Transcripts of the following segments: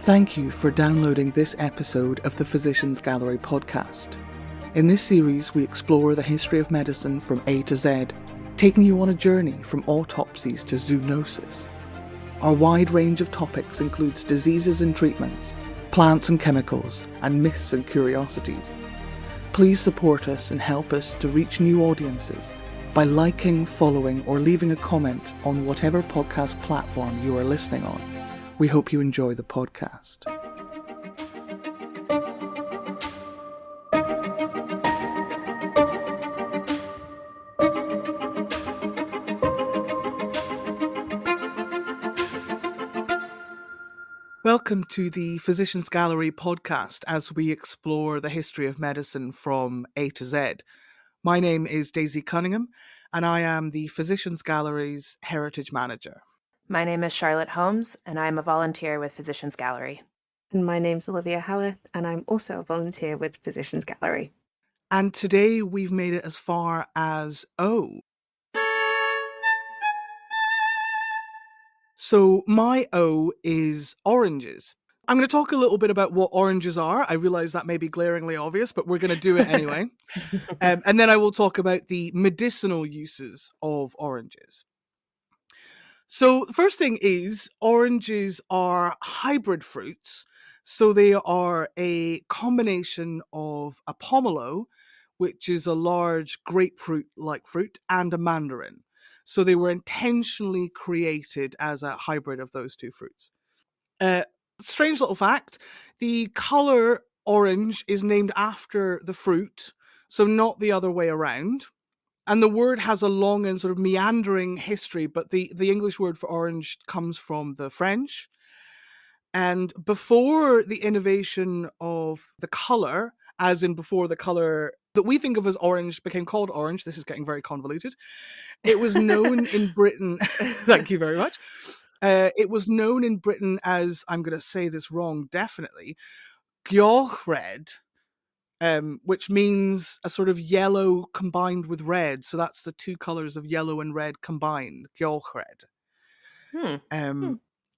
Thank you for downloading this episode of the Physicians Gallery podcast. In this series, we explore the history of medicine from A to Z, taking you on a journey from autopsies to zoonosis. Our wide range of topics includes diseases and treatments, plants and chemicals, and myths and curiosities. Please support us and help us to reach new audiences by liking, following, or leaving a comment on whatever podcast platform you are listening on. We hope you enjoy the podcast. Welcome to the Physicians Gallery podcast as we explore the history of medicine from A to Z. My name is Daisy Cunynghame, and I am the Physicians Gallery's Heritage Manager. My name is Charlotte Holmes, and I'm a volunteer with Physicians Gallery. And my name's Olivia Howarth, and I'm also a volunteer with Physicians Gallery. And today we've made it as far as O. So my O is oranges. I'm going to talk a little bit about what oranges are. I realise that may be glaringly obvious, but we're going to do it anyway. And then I will talk about the medicinal uses of oranges. So the first thing is oranges are hybrid fruits. So they are a combination of a pomelo, which is a large grapefruit-like fruit, and a mandarin. So they were intentionally created as a hybrid of those two fruits. Strange little fact, the colour orange is named after the fruit, so not the other way around. And the word has a long and sort of meandering history, but the English word for orange comes from the French. And before the innovation of the colour, as in before the colour that we think of as orange became called orange, this is getting very convoluted, it was known in Britain, thank you very much, it was known in Britain as, I'm going to say this wrong, definitely, Gyorchred, which means a sort of yellow combined with red. So that's the two colours of yellow and red combined, Gyorchred.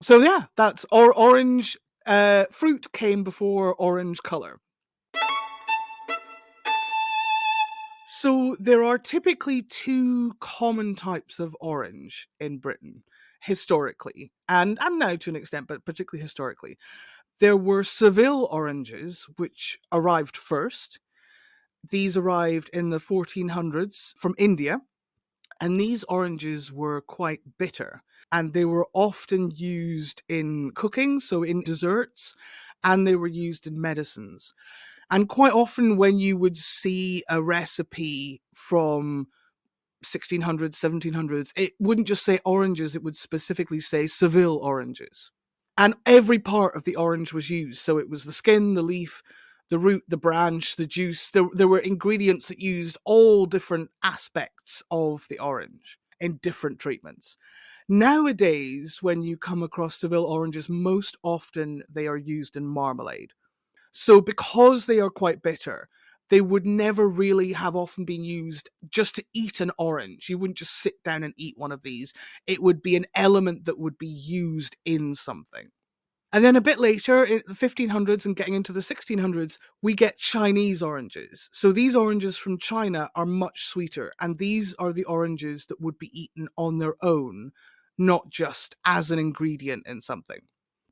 So yeah, that's orange. Fruit came before orange colour. So there are typically two common types of orange in Britain, historically, and now to an extent, but particularly historically. There were Seville oranges, which arrived first. These arrived in the 1400s from India, and these oranges were quite bitter, and they were often used in cooking, so in desserts, and they were used in medicines. And quite often when you would see a recipe from 1600s, 1700s, it wouldn't just say oranges, it would specifically say Seville oranges. And every part of the orange was used. So it was the skin, the leaf, the root, the branch, the juice. There were ingredients that used all different aspects of the orange in different treatments. Nowadays, when you come across Seville oranges, most often they are used in marmalade. So because they are quite bitter, they would never really have often been used just to eat an orange. You wouldn't just sit down and eat one of these. It would be an element that would be used in something. And then a bit later, in the 1500s and getting into the 1600s, we get Chinese oranges. So these oranges from China are much sweeter, and these are the oranges that would be eaten on their own, not just as an ingredient in something.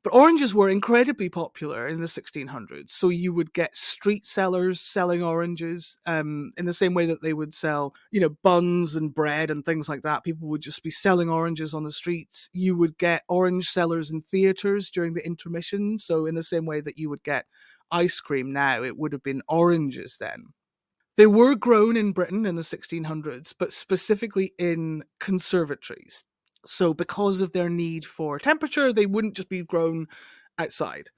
But oranges were incredibly popular in the 1600s. So you would get street sellers selling oranges in the same way that they would sell, buns and bread and things like that. People would just be selling oranges on the streets. You would get orange sellers in theatres during the intermission. So in the same way that you would get ice cream now, it would have been oranges then. They were grown in Britain in the 1600s, but specifically in conservatories. So because of their need for temperature, they wouldn't just be grown outside.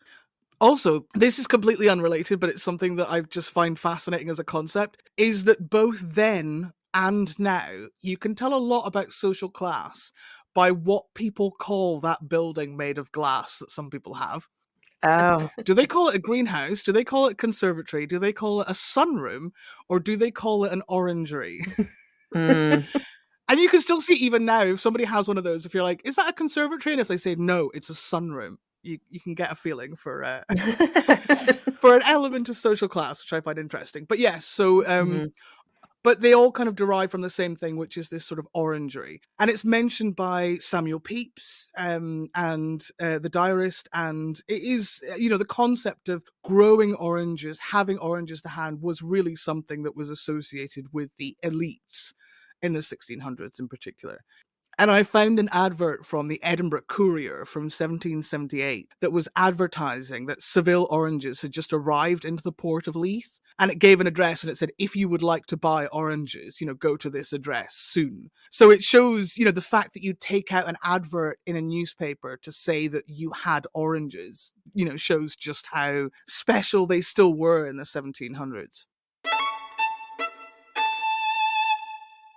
Also, this is completely unrelated, but it's something that I just find fascinating as a concept, is that both then and now, you can tell a lot about social class by what people call that building made of glass that some people have. Oh. Do they call it a greenhouse? Do they call it a conservatory? Do they call it a sunroom? Or do they call it an orangery? And you can still see even now, if somebody has one of those, if you're like, is that a conservatory? And if they say, no, it's a sunroom. you can get a feeling for for an element of social class, which I find interesting. But yes, so but they all kind of derive from the same thing, which is this sort of orangery. And it's mentioned by Samuel Pepys and the diarist. And it is, the concept of growing oranges, having oranges to hand was really something that was associated with the elites in the 1600s in particular. And I found an advert from the Edinburgh Courier from 1778 that was advertising that Seville oranges had just arrived into the port of Leith. And it gave an address and it said, if you would like to buy oranges, go to this address soon. So it shows, the fact that you take out an advert in a newspaper to say that you had oranges, shows just how special they still were in the 1700s.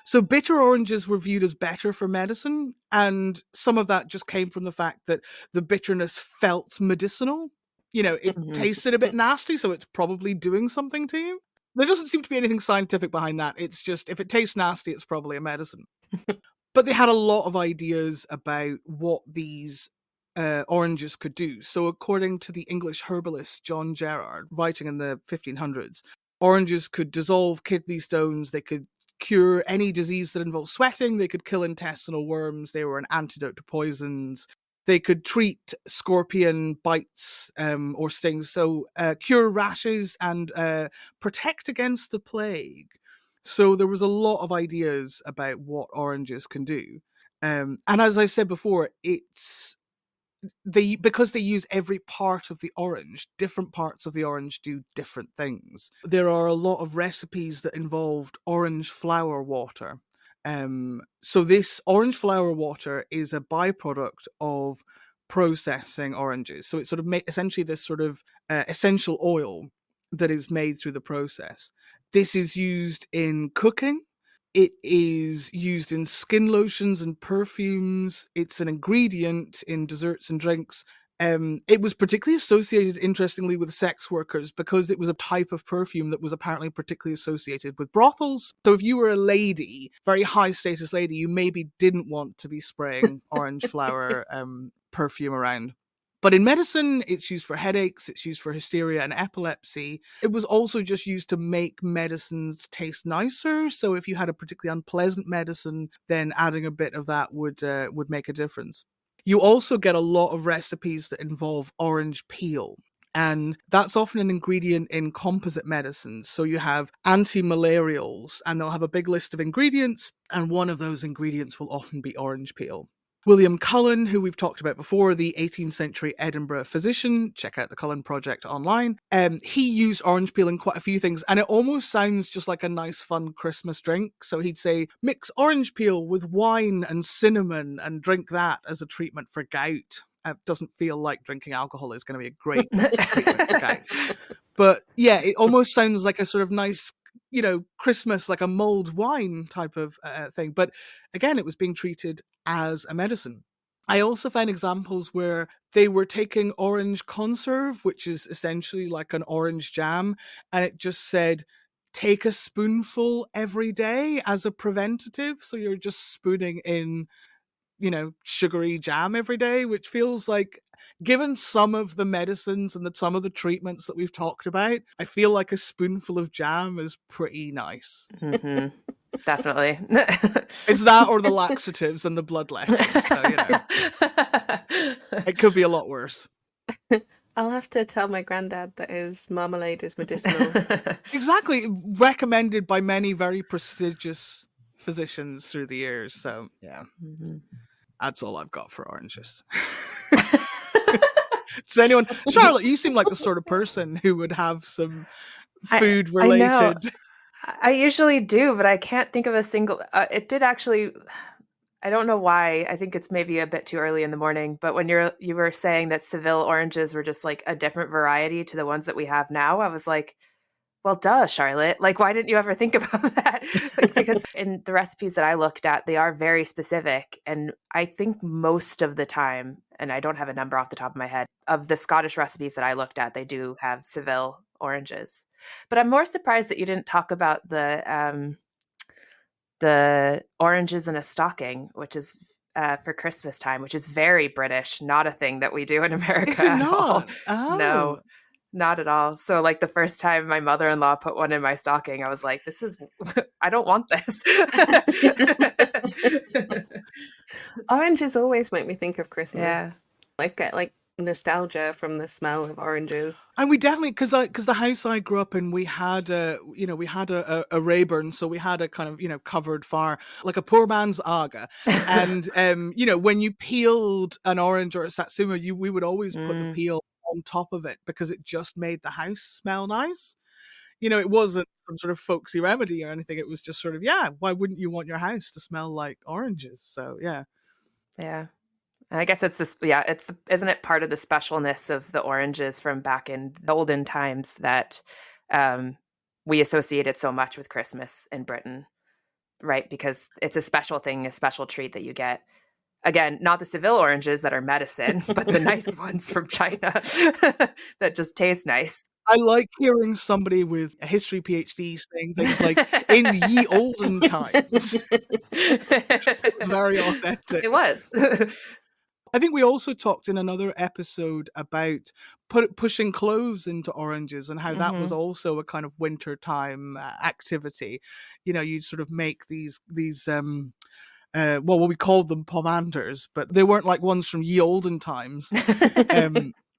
So bitter oranges were viewed as better for medicine, and some of that just came from the fact that the bitterness felt medicinal. It tasted a bit nasty, so it's probably doing something to you. There doesn't seem to be anything scientific behind that. It's just, if it tastes nasty, it's probably a medicine. But they had a lot of ideas about what these oranges could do. So according to the English herbalist John Gerard, writing in the 1500s, oranges could dissolve kidney stones, they could cure any disease that involves sweating, they could kill intestinal worms, they were an antidote to poisons, they could treat scorpion bites or stings, so cure rashes and protect against the plague. So there was a lot of ideas about what oranges can do. And as I said before, because they use every part of the orange, different parts of the orange do different things. There are a lot of recipes that involved orange flower water. So this orange flower water is a byproduct of processing oranges. So it's sort of essentially this sort of essential oil that is made through the process. This is used in cooking. It is used in skin lotions and perfumes. It's an ingredient in desserts and drinks. It was particularly associated, interestingly, with sex workers because it was a type of perfume that was apparently particularly associated with brothels. So if you were a lady, very high status lady, you maybe didn't want to be spraying orange flower perfume around. But in medicine, it's used for headaches, it's used for hysteria and epilepsy. It was also just used to make medicines taste nicer. So if you had a particularly unpleasant medicine, then adding a bit of that would make a difference. You also get a lot of recipes that involve orange peel. And that's often an ingredient in composite medicines. So you have anti-malarials, and they'll have a big list of ingredients, and one of those ingredients will often be orange peel. William Cullen, who we've talked about before, the 18th century Edinburgh physician, check out the Cullen Project online, he used orange peel in quite a few things, and it almost sounds just like a nice, fun Christmas drink. So he'd say, mix orange peel with wine and cinnamon and drink that as a treatment for gout. It doesn't feel like drinking alcohol is going to be a great treatment for gout. But yeah, it almost sounds like a sort of nice, Christmas, like a mulled wine type of thing. But again, it was being treated as a medicine. I also found examples where they were taking orange conserve, which is essentially like an orange jam, and it just said, take a spoonful every day as a preventative. So you're just spooning in, sugary jam every day, which feels like, given some of the medicines and some of the treatments that we've talked about, I feel like a spoonful of jam is pretty nice. Mm-hmm. Definitely. It's that or the laxatives and the bloodletting. So, it could be a lot worse. I'll have to tell my granddad that his marmalade is medicinal. Exactly. Recommended by many very prestigious physicians through the years. So, yeah. Mm-hmm. That's all I've got for oranges. Does anyone... Charlotte, you seem like the sort of person who would have some food-related... I know. I usually do, but I can't think of a single... it did actually... I don't know why. I think it's maybe a bit too early in the morning, but when you were saying that Seville oranges were just like a different variety to the ones that we have now, I was like, well, duh, Charlotte. Like, why didn't you ever think about that? Because in the recipes that I looked at, they are very specific. And I think most of the time, and I don't have a number off the top of my head, of the Scottish recipes that I looked at, they do have Seville oranges. But I'm more surprised that you didn't talk about the oranges in a stocking, which is for Christmas time, which is very British, not a thing that we do in America Is it at all. not? Oh. No, not at all. So like the first time my mother-in-law put one in my stocking, I was like, this is, I don't want this. Oranges always make me think of Christmas. Yeah. I get like nostalgia from the smell of oranges. And we definitely, because the house I grew up in, we had a Rayburn, so we had a kind of covered fire, like a poor man's aga. And when you peeled an orange or a satsuma, we would always put the peel on top of it because it just made the house smell nice. It wasn't some sort of folksy remedy or anything. It was just sort of, why wouldn't you want your house to smell like oranges? So yeah. Yeah. And I guess it's this, isn't it part of the specialness of the oranges from back in the olden times that we associate it so much with Christmas in Britain, right? Because it's a special thing, a special treat that you get. Again, not the Seville oranges that are medicine, but the nice ones from China that just taste nice. I like hearing somebody with a history PhD saying things like, in ye olden times. It was very authentic. It was. I think we also talked in another episode about pushing cloves into oranges and how that was also a kind of wintertime activity. You'd sort of make these we called them pomanders, but they weren't like ones from ye olden times.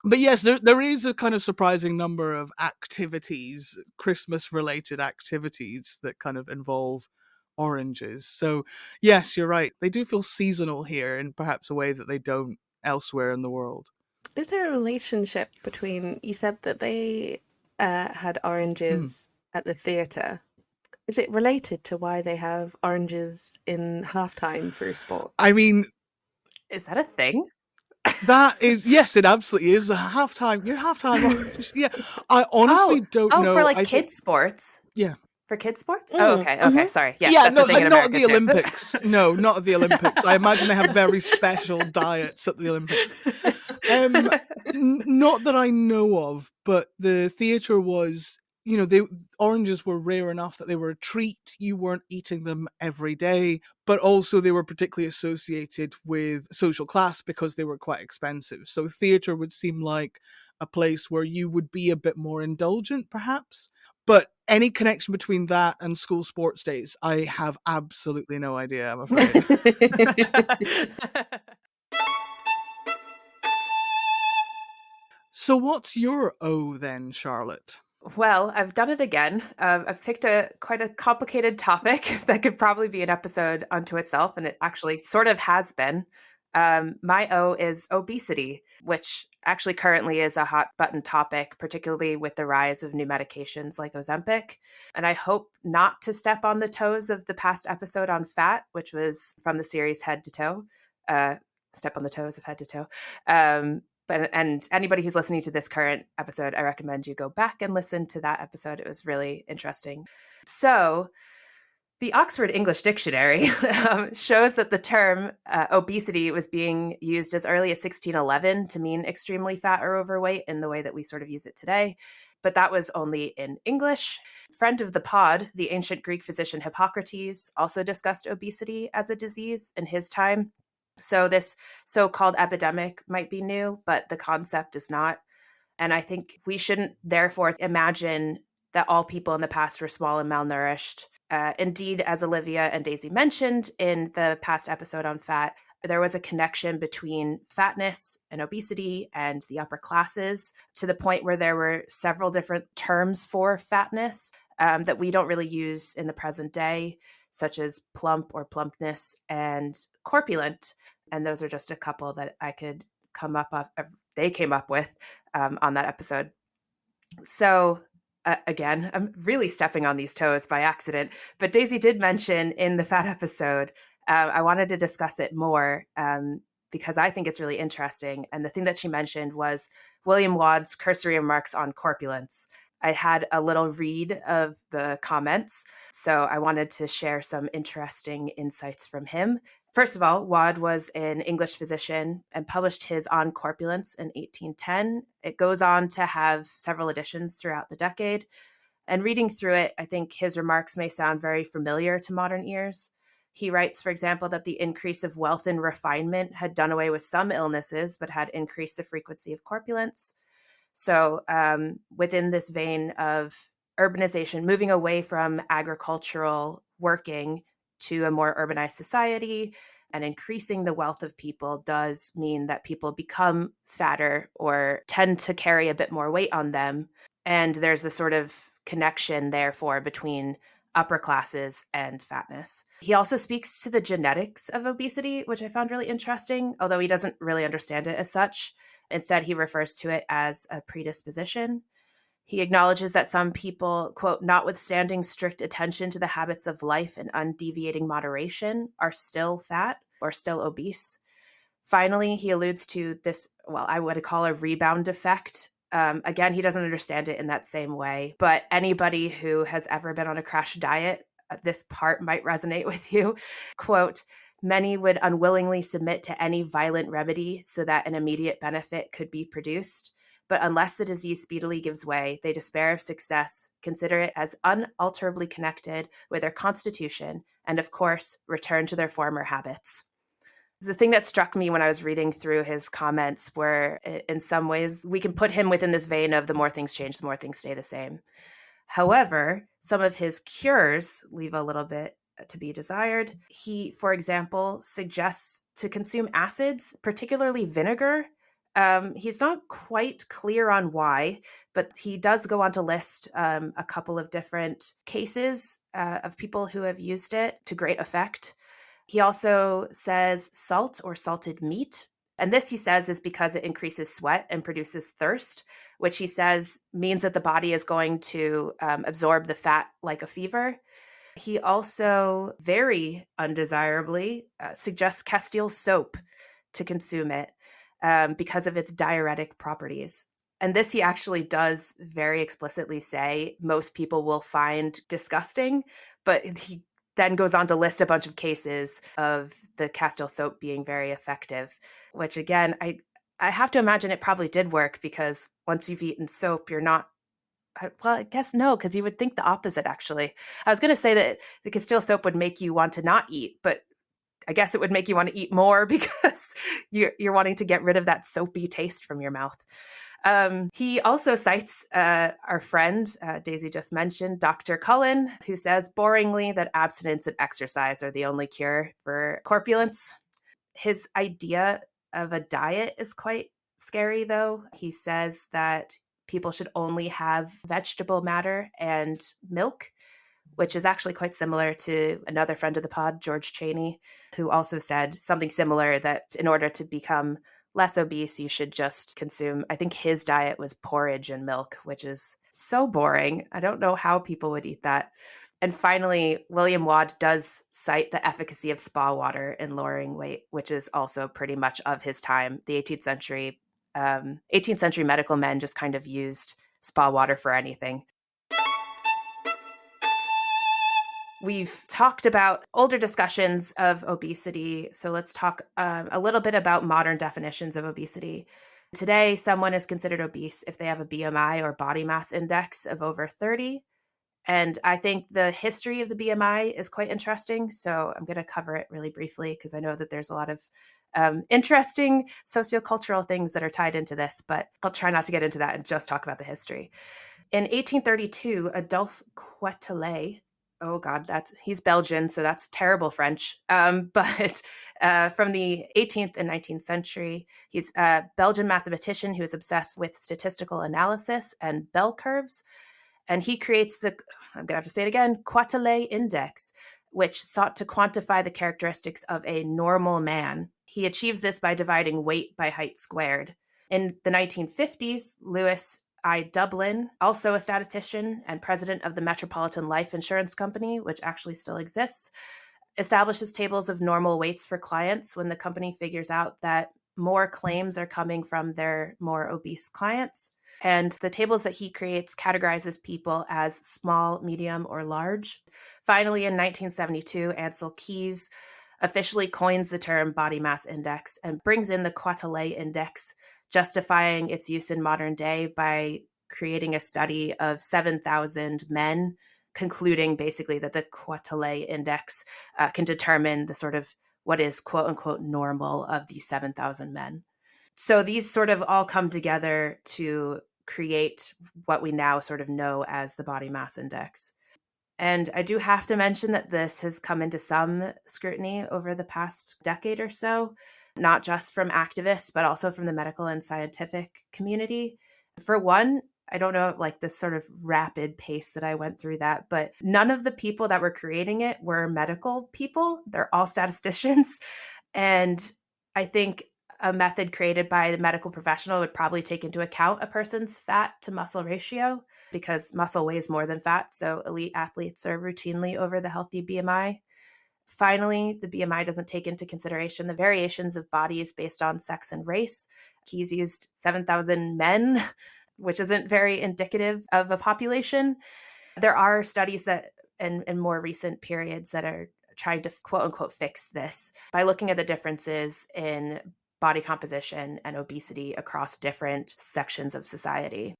But yes, there is a kind of surprising number of activities, Christmas-related activities that kind of involve oranges. So yes, you're right. They do feel seasonal here in perhaps a way that they don't elsewhere in the world. Is there a relationship between, you said that they had oranges at the theatre. Is it related to why they have oranges in halftime for sport? I mean, is that a thing? That is, yes, it absolutely is. Your halftime orange. Yeah, I honestly don't know. Oh, for like kids sports. Yeah. For kids sports? Oh, okay. Okay. Sorry. Yes, yeah, that's no, a thing in not America at the too. Olympics. No, not at the Olympics. I imagine they have very special diets at the Olympics. Not that I know of, but the theatre was, oranges were rare enough that they were a treat. You weren't eating them every day, but also they were particularly associated with social class because they were quite expensive. So theatre would seem like a place where you would be a bit more indulgent, perhaps. But any connection between that and school sports days, I have absolutely no idea, I'm afraid. So what's your O then, Charlotte? Well, I've done it again. I've picked quite a complicated topic that could probably be an episode unto itself, and it actually sort of has been. My O is obesity, which actually currently is a hot button topic, particularly with the rise of new medications like Ozempic. And I hope not to step on the toes of the past episode on fat, which was from the series Head to Toe. Step on the toes of Head to Toe. And anybody who's listening to this current episode, I recommend you go back and listen to that episode. It was really interesting. So the Oxford English Dictionary shows that the term obesity was being used as early as 1611 to mean extremely fat or overweight in the way that we sort of use it today. But that was only in English. Friend of the pod, the ancient Greek physician Hippocrates, also discussed obesity as a disease in his time. So this so-called epidemic might be new, but the concept is not. And I think we shouldn't therefore imagine that all people in the past were small and malnourished. Indeed, as Olivia and Daisy mentioned in the past episode on fat, there was a connection between fatness and obesity and the upper classes to the point where there were several different terms for fatness that we don't really use in the present day, such as plump or plumpness and corpulent. And those are just a couple that I could they came up with on that episode. So again, I'm really stepping on these toes by accident, but Daisy did mention in the fat episode, I wanted to discuss it more because I think it's really interesting. And the thing that she mentioned was William Wadd's cursory remarks on corpulence. I had a little read of the comments, so I wanted to share some interesting insights from him. First of all, Wadd was an English physician and published his On Corpulence in 1810. It goes on to have several editions throughout the decade. And reading through it, I think his remarks may sound very familiar to modern ears. He writes, for example, that the increase of wealth and refinement had done away with some illnesses, but had increased the frequency of corpulence. So within this vein of urbanization, moving away from agricultural working to a more urbanized society and increasing the wealth of people does mean that people become fatter or tend to carry a bit more weight on them. And there's a sort of connection, therefore, between upper classes and fatness. He also speaks to the genetics of obesity, which I found really interesting, although he doesn't really understand it as such. Instead, he refers to it as a predisposition. He acknowledges that some people, quote, notwithstanding strict attention to the habits of life and undeviating moderation, are still fat or still obese. Finally, he alludes to this, well, I would call a rebound effect. Again, he doesn't understand it in that same way, but anybody who has ever been on a crash diet, this part might resonate with you. Quote, many would unwillingly submit to any violent remedy so that an immediate benefit could be produced. But unless the disease speedily gives way, they despair of success, consider it as unalterably connected with their constitution, and of course, return to their former habits. The thing that struck me when I was reading through his comments were, in some ways, we can put him within this vein of the more things change, the more things stay the same. However, some of his cures leave a little bit to be desired. He, for example, suggests to consume acids, particularly vinegar. He's not quite clear on why, but he does go on to list a couple of different cases of people who have used it to great effect. He also says salt or salted meat. And this, he says, is because it increases sweat and produces thirst, which he says means that the body is going to absorb the fat like a fever. He also, very undesirably, suggests Castile soap to consume it because of its diuretic properties. And this he actually does very explicitly say most people will find disgusting, but he then goes on to list a bunch of cases of the Castile soap being very effective, which again, I have to imagine it probably did work because once you've eaten soap, you're not, well, I guess no, because you would think the opposite, actually. I was going to say that the Castile soap would make you want to not eat, but I guess it would make you want to eat more because you're wanting to get rid of that soapy taste from your mouth. He also cites our friend, Daisy just mentioned, Dr. Cullen, who says boringly that abstinence and exercise are the only cure for corpulence. His idea of a diet is quite scary, though. He says that people should only have vegetable matter and milk, which is actually quite similar to another friend of the pod, George Cheney, who also said something similar, that in order to become less obese, you should just consume, I think his diet was porridge and milk, which is so boring. I don't know how people would eat that. And finally, William Wadd does cite the efficacy of spa water in lowering weight, which is also pretty much of his time. The 18th century medical men just kind of used spa water for anything. We've talked about older discussions of obesity, so let's talk a little bit about modern definitions of obesity. Today, someone is considered obese if they have a BMI or body mass index of over 30. And I think the history of the BMI is quite interesting, so I'm going to cover it really briefly because I know that there's a lot of interesting sociocultural things that are tied into this, but I'll try not to get into that and just talk about the history. In 1832, Adolphe Quetelet, oh God, he's Belgian, so that's terrible French. But from the 18th and 19th century, he's a Belgian mathematician who is obsessed with statistical analysis and bell curves. And he creates I'm going to have to say it again, Quetelet Index, which sought to quantify the characteristics of a normal man. He achieves this by dividing weight by height squared. In the 1950s, Lewis I. Dublin, also a statistician and president of the Metropolitan Life Insurance Company, which actually still exists, establishes tables of normal weights for clients when the company figures out that more claims are coming from their more obese clients. And the tables that he creates categorizes people as small, medium, or large. Finally, in 1972, Ansel Keys officially coins the term body mass index and brings in the Quetelet Index, justifying its use in modern day by creating a study of 7,000 men concluding basically that the Quetelet index can determine the sort of what is quote unquote normal of these 7,000 men. So these sort of all come together to create what we now sort of know as the body mass index. And I do have to mention that this has come into some scrutiny over the past decade or so, not just from activists, but also from the medical and scientific community. For one, I don't know, like this sort of rapid pace that I went through that, but none of the people that were creating it were medical people. They're all statisticians. And I think a method created by the medical professional would probably take into account a person's fat to muscle ratio, because muscle weighs more than fat. So elite athletes are routinely over the healthy BMI. Finally, the BMI doesn't take into consideration the variations of bodies based on sex and race. He's used 7,000 men, which isn't very indicative of a population. There are studies that in more recent periods that are trying to quote unquote fix this by looking at the differences in body composition and obesity across different sections of society.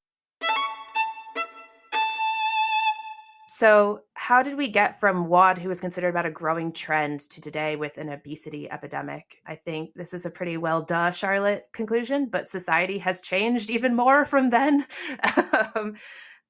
So, how did we get from WOD, who was considered about a growing trend, to today with an obesity epidemic? I think this is a pretty well duh, Charlotte conclusion, but society has changed even more from then.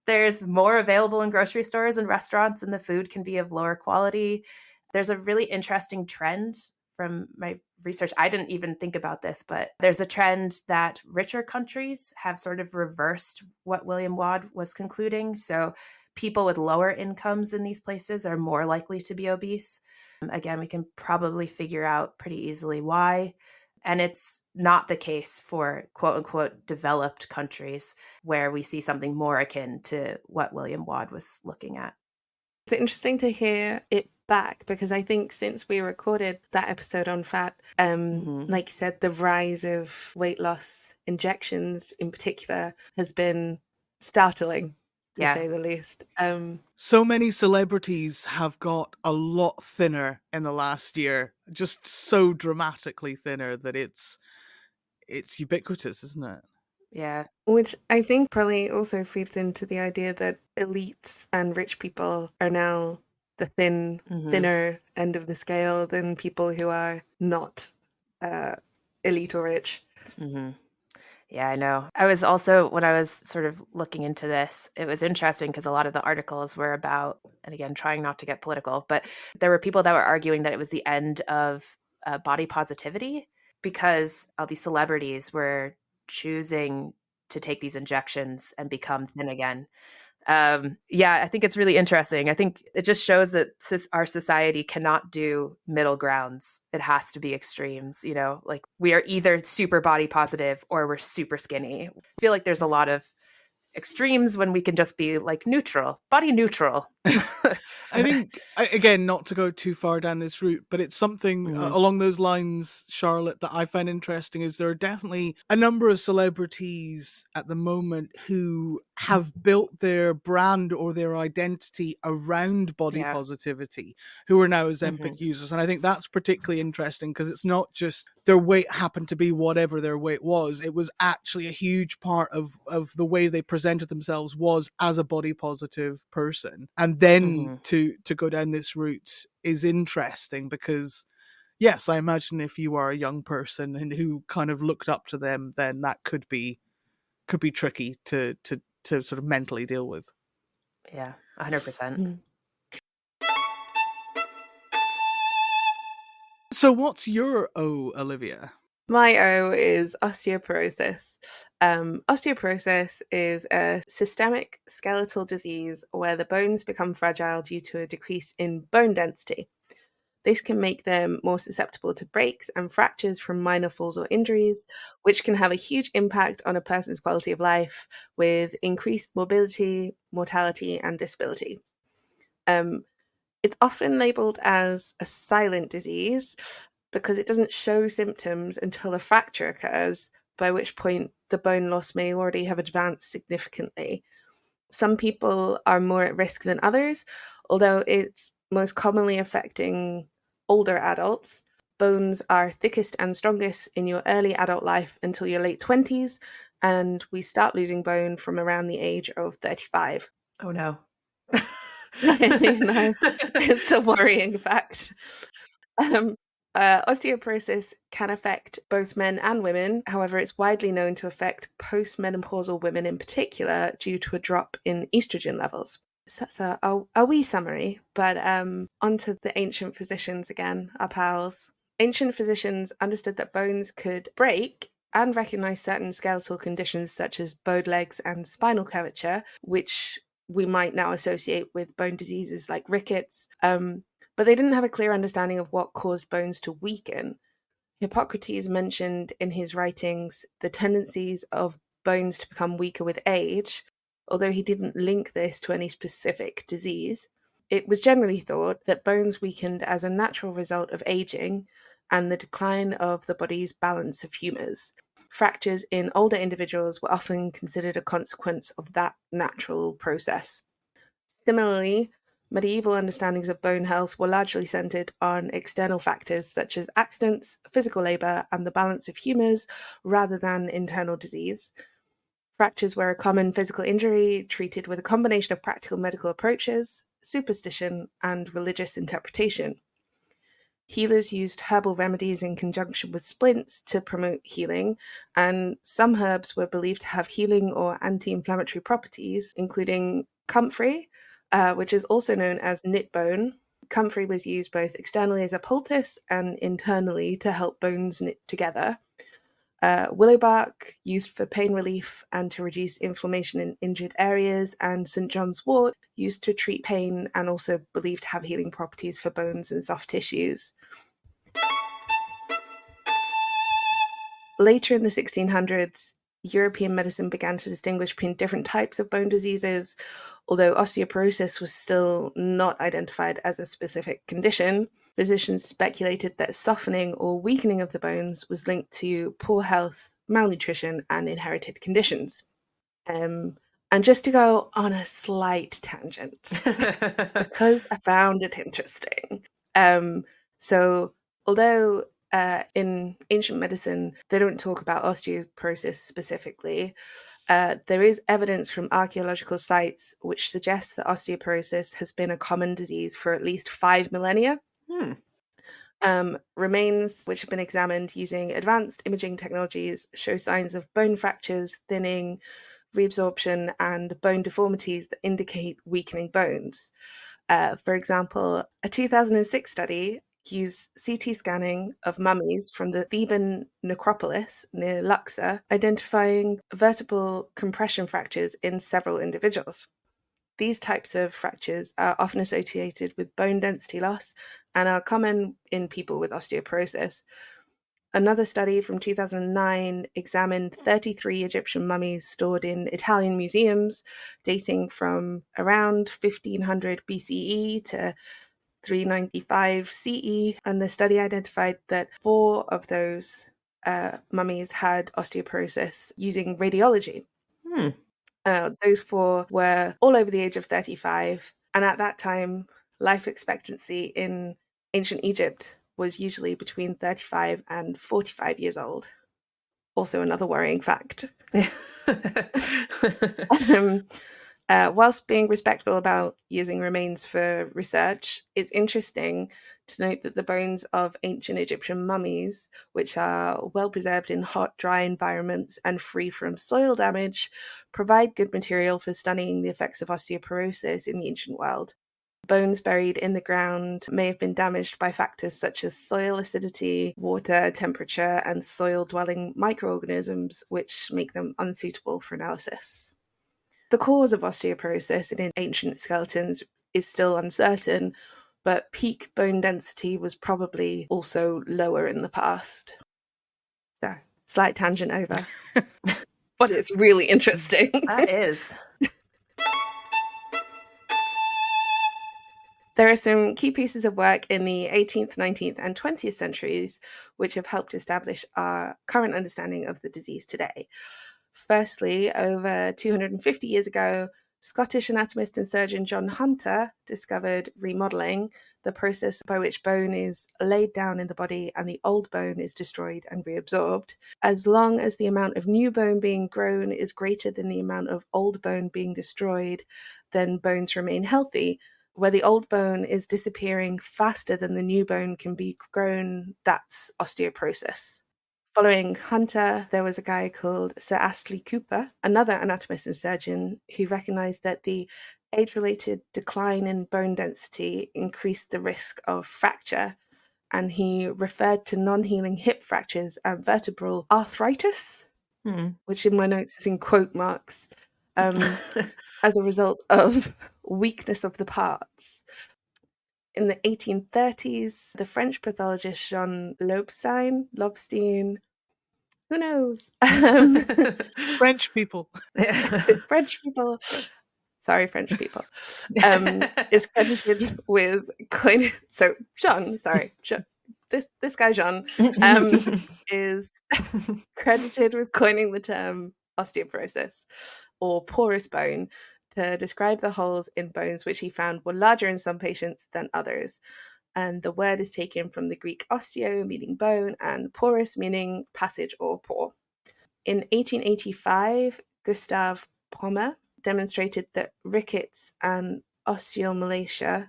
There's more available in grocery stores and restaurants, and the food can be of lower quality. There's a really interesting trend from my research. I didn't even think about this, but there's a trend that richer countries have sort of reversed what William Wad was concluding. So people with lower incomes in these places are more likely to be obese. Again, we can probably figure out pretty easily why. And it's not the case for quote unquote developed countries, where we see something more akin to what William Wad was looking at. It's interesting to hear it back, because I think since we recorded that episode on fat, like you said, the rise of weight loss injections in particular has been startling, to say the least. So many celebrities have got a lot thinner in the last year, just so dramatically thinner that it's ubiquitous, isn't it? Yeah. Which I think probably also feeds into the idea that elites and rich people are now the thinner end of the scale than people who are not elite or rich. Yeah, I know. I was also, when I was sort of looking into this, it was interesting because a lot of the articles were about, and again, trying not to get political, but there were people that were arguing that it was the end of body positivity, because all these celebrities were choosing to take these injections and become thin again. Yeah, I think it's really interesting. I think it just shows that our society cannot do middle grounds. It has to be extremes, like we are either super body positive or we're super skinny. I feel like there's a lot of extremes when we can just be like neutral, body neutral. I think, again, not to go too far down this route, but it's something along those lines, Charlotte, that I find interesting is there are definitely a number of celebrities at the moment who have built their brand or their identity around body positivity, who are now Ozempic users. And I think that's particularly interesting because it's not just their weight happened to be whatever their weight was. It was actually a huge part of the way they presented themselves was as a body positive person. And then to go down this route is interesting because, yes, I imagine if you are a young person and who kind of looked up to them, then that could be tricky to sort of mentally deal with. Yeah, 100%. So what's your O, Olivia? My O is osteoporosis. Osteoporosis is a systemic skeletal disease where the bones become fragile due to a decrease in bone density. This can make them more susceptible to breaks and fractures from minor falls or injuries, which can have a huge impact on a person's quality of life with increased mobility, mortality, and disability. It's often labeled as a silent disease because it doesn't show symptoms until a fracture occurs, by which point the bone loss may already have advanced significantly. Some people are more at risk than others, although it's most commonly affecting older adults. Bones are thickest and strongest in your early adult life until your late 20s, and we start losing bone from around the age of 35. Oh no. No, it's a worrying fact. Osteoporosis can affect both men and women. However, it's widely known to affect postmenopausal women in particular due to a drop in estrogen levels. So that's a wee summary, but onto the ancient physicians again, our pals. Ancient physicians understood that bones could break and recognized certain skeletal conditions such as bowed legs and spinal curvature, which we might now associate with bone diseases like rickets. But they didn't have a clear understanding of what caused bones to weaken. Hippocrates mentioned in his writings the tendencies of bones to become weaker with age, although he didn't link this to any specific disease. It was generally thought that bones weakened as a natural result of aging and the decline of the body's balance of humours. Fractures in older individuals were often considered a consequence of that natural process. Similarly, medieval understandings of bone health were largely centered on external factors such as accidents, physical labor, and the balance of humours, rather than internal disease. Fractures were a common physical injury treated with a combination of practical medical approaches, superstition, and religious interpretation. Healers used herbal remedies in conjunction with splints to promote healing, and some herbs were believed to have healing or anti-inflammatory properties, including comfrey, which is also known as knit bone. Comfrey was used both externally as a poultice and internally to help bones knit together. Willow bark, used for pain relief and to reduce inflammation in injured areas, and St. John's wort, used to treat pain and also believed to have healing properties for bones and soft tissues. Later in the 1600s, European medicine began to distinguish between different types of bone diseases. Although osteoporosis was still not identified as a specific condition, physicians speculated that softening or weakening of the bones was linked to poor health, malnutrition, and inherited conditions. And just to go on a slight tangent, because I found it interesting. So, although in ancient medicine they don't talk about osteoporosis specifically, there is evidence from archaeological sites which suggests that osteoporosis has been a common disease for at least 5 millennia. Remains which have been examined using advanced imaging technologies show signs of bone fractures, thinning, reabsorption, and bone deformities that indicate weakening bones. For example, a 2006 study used CT scanning of mummies from the Theban necropolis near Luxor, identifying vertebral compression fractures in several individuals. These types of fractures are often associated with bone density loss and are common in people with osteoporosis. Another study from 2009 examined 33 Egyptian mummies stored in Italian museums dating from around 1500 BCE to 395 CE, and the study identified that 4 of those mummies had osteoporosis using radiology. Those 4 were all over the age of 35, and at that time, life expectancy in ancient Egypt was usually between 35 and 45 years old. Also another worrying fact. Whilst being respectful about using remains for research, it's interesting to note that the bones of ancient Egyptian mummies, which are well preserved in hot, dry environments and free from soil damage, provide good material for studying the effects of osteoporosis in the ancient world. Bones buried in the ground may have been damaged by factors such as soil acidity, water, temperature, and soil-dwelling microorganisms, which make them unsuitable for analysis. The cause of osteoporosis in ancient skeletons is still uncertain, but peak bone density was probably also lower in the past. So, slight tangent over. But it's really interesting. That is. There are some key pieces of work in the 18th, 19th, and 20th centuries which have helped establish our current understanding of the disease today. Firstly, over 250 years ago, Scottish anatomist and surgeon John Hunter discovered remodelling, the process by which bone is laid down in the body and the old bone is destroyed and reabsorbed. As long as the amount of new bone being grown is greater than the amount of old bone being destroyed, then bones remain healthy, where the old bone is disappearing faster than the new bone can be grown, that's osteoporosis. Following Hunter, there was a guy called Sir Astley Cooper, another anatomist and surgeon, who recognized that the age-related decline in bone density increased the risk of fracture, and he referred to non-healing hip fractures and vertebral arthritis, which in my notes is in quote marks, as a result of weakness of the parts. In the 1830s, the French pathologist Jean Lobstein, who knows? French people. French people. Sorry, French people. Is credited with coining. So this guy Jean is credited with coining the term osteoporosis, or porous bone, to describe the holes in bones which he found were larger in some patients than others. And the word is taken from the Greek osteo, meaning bone, and porous, meaning passage or pore. In 1885, Gustav Pommer demonstrated that rickets and osteomalacia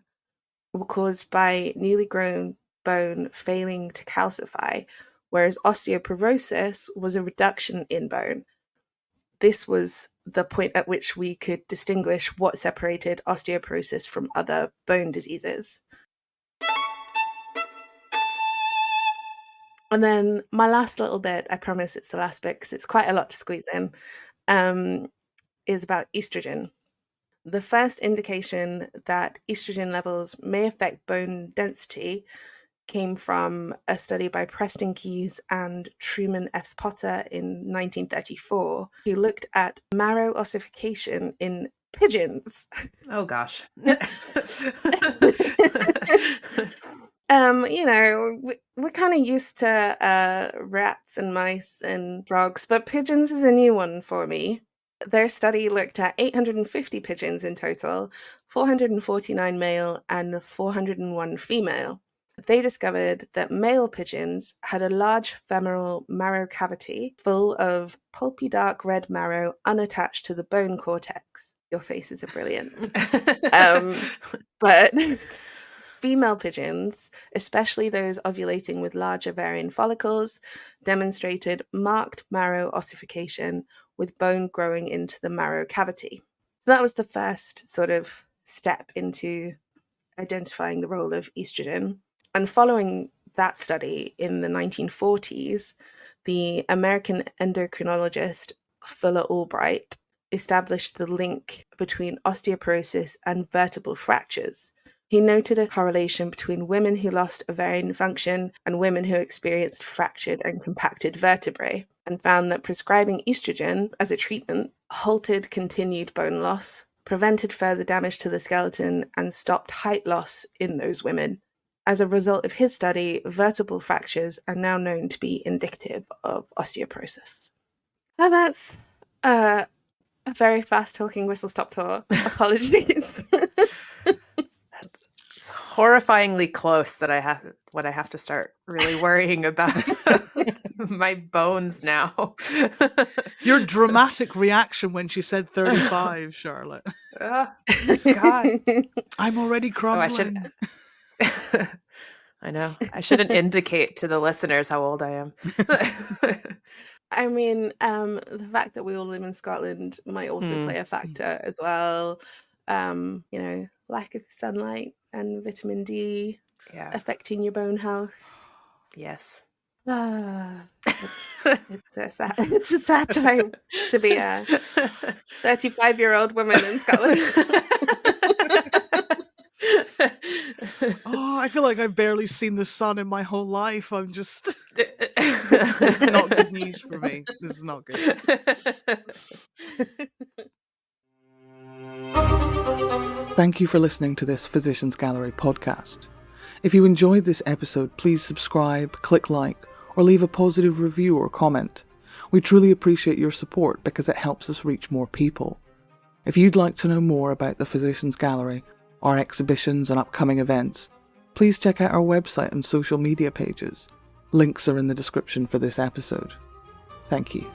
were caused by newly grown bone failing to calcify, whereas osteoporosis was a reduction in bone. This was the point at which we could distinguish what separated osteoporosis from other bone diseases. And then my last little bit, I promise it's the last bit because it's quite a lot to squeeze in, is about estrogen. The first indication that estrogen levels may affect bone density came from a study by Preston Keyes and Truman S. Potter in 1934, who looked at marrow ossification in pigeons. Oh, gosh. We're kind of used to rats and mice and frogs, but pigeons is a new one for me. Their study looked at 850 pigeons in total, 449 male and 401 female. They discovered that male pigeons had a large femoral marrow cavity full of pulpy dark red marrow unattached to the bone cortex. Your faces are brilliant. But female pigeons, especially those ovulating with large ovarian follicles, demonstrated marked marrow ossification with bone growing into the marrow cavity. So that was the first sort of step into identifying the role of estrogen. And following that study in the 1940s, the American endocrinologist Fuller Albright established the link between osteoporosis and vertebral fractures. He noted a correlation between women who lost ovarian function and women who experienced fractured and compacted vertebrae, and found that prescribing estrogen as a treatment halted continued bone loss, prevented further damage to the skeleton, and stopped height loss in those women. As a result of his study, vertebral fractures are now known to be indicative of osteoporosis. And that's a very fast-talking whistle-stop tour. Apologies. It's horrifyingly close that I have to start really worrying about my bones now. Your dramatic reaction when she said 35, Charlotte. Oh, God. I'm already crumbling. I know. I shouldn't indicate to the listeners how old I am. I mean, the fact that we all live in Scotland might also play a factor as well. Lack of sunlight and vitamin D affecting your bone health. Yes. It's a sad time to be a 35-year-old woman in Scotland. Oh, I feel like I've barely seen the sun in my whole life. I'm just... It's not good news for me. This is not good. Thank you for listening to this Physicians Gallery podcast. If you enjoyed this episode, please subscribe, click like, or leave a positive review or comment. We truly appreciate your support because it helps us reach more people. If you'd like to know more about the Physicians Gallery, our exhibitions and upcoming events, please check out our website and social media pages. Links are in the description for this episode. Thank you.